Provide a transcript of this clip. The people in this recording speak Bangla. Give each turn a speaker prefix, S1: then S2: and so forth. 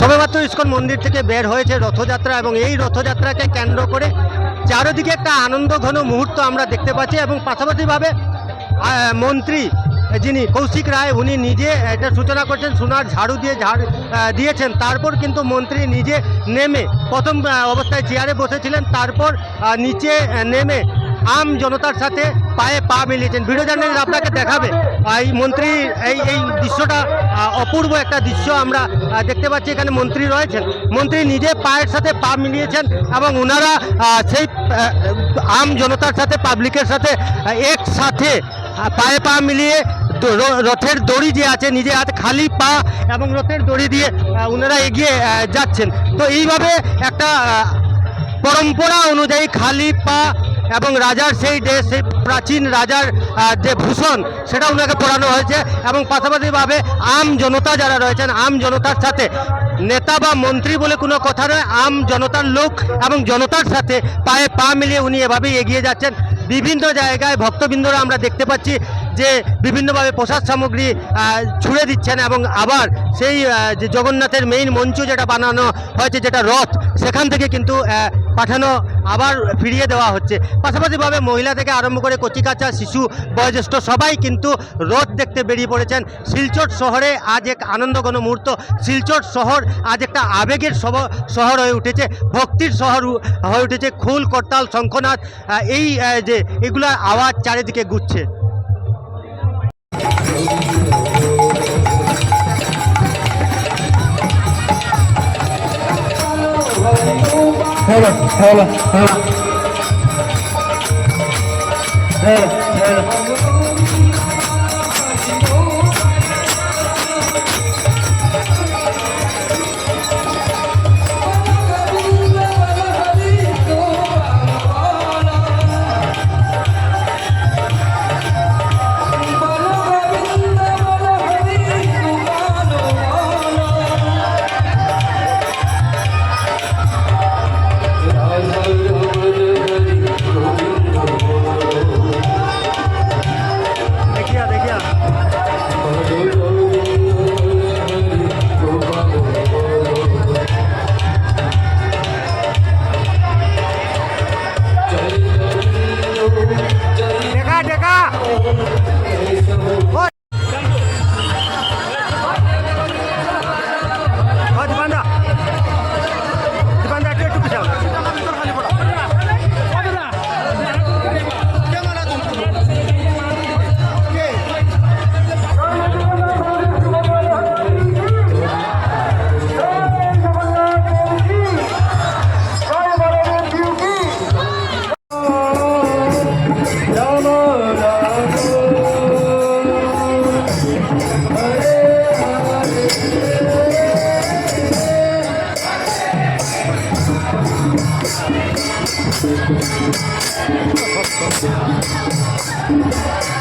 S1: সবেমাত্র ইস্কন মন্দির থেকে বের হয়েছে রথযাত্রা এবং এই রথযাত্রাকে কেন্দ্র করে চারিদিকে একটা আনন্দঘন মুহূর্ত আমরা দেখতে পাচ্ছি এবং পাশাপাশিভাবে মন্ত্রী যিনি কৌশিক রায় উনি নিজে এটা সূচনা করছেন, সোনার ঝাড়ু দিয়ে দিয়েছেন। তারপর কিন্তু মন্ত্রী নিজে নেমে প্রথম অবস্থায় চেয়ারে বসেছিলেন, তারপর নিচে নেমে আম জনতার সাথে পায়ে পা মিলিয়েছেন। ভিডিও জার্নালিস্ট আপনাকে দেখাবে এই মন্ত্রী এই দৃশ্যটা অপূর্ব একটা দৃশ্য আমরা দেখতে পাচ্ছি। এখানে মন্ত্রী রয়েছেন, মন্ত্রী নিজে পায়ের সাথে পা মিলিয়েছেন এবং ওনারা সেই আম জনতার সাথে পাবলিকের সাথে একসাথে পায়ে পা মিলিয়ে রথের দড়ি যে আছে নিজে হাতে খালি পা এবং রথের দড়ি দিয়ে ওনারা এগিয়ে যাচ্ছেন। তো এইভাবে একটা পরম্পরা অনুযায়ী খালি পা এবং রাজার সেই ড্রেস, সেই প্রাচীন রাজার যে ভূষণ সেটা ওনাকে পরানো হয়েছে এবং পাশাপাশিভাবে আম জনতা যারা রয়েছেন আম জনতার সাথে নেতা বা মন্ত্রী বলে কোনো কথা নয়, আম জনতার লোক এবং জনতার সাথে পায়ে পা মিলিয়ে উনি এভাবেই এগিয়ে যাচ্ছেন। বিভিন্ন জায়গায় ভক্তবৃন্দরা আমরা দেখতে পাচ্ছি যে বিভিন্নভাবে প্রসাদ সামগ্রী ছুঁড়ে দিচ্ছেন এবং আবার সেই যে জগন্নাথের মেইন মঞ্চ যেটা বানানো হয়েছে, যেটা রথ, সেখান থেকে কিন্তু পাঠানো আবার ফিরিয়ে দেওয়া হচ্ছে। পাশাপাশিভাবে মহিলা থেকে আরম্ভ করে কচিকাচা, শিশু, বয়োজ্যেষ্ঠ সবাই কিন্তু রথ দেখতে বেরিয়ে পড়েছেন। শিলচর শহরে আজ এক আনন্দঘন মুহূর্ত, শিলচর শহর আজ একটা আবেগের শহর হয়ে উঠেছে, ভক্তির শহর হয়ে উঠেছে। খুল, করতাল, শঙ্খনাথ এই যে এগুলার আওয়াজ চারিদিকে গুচ্ছে।
S2: Hello.
S3: Thank you.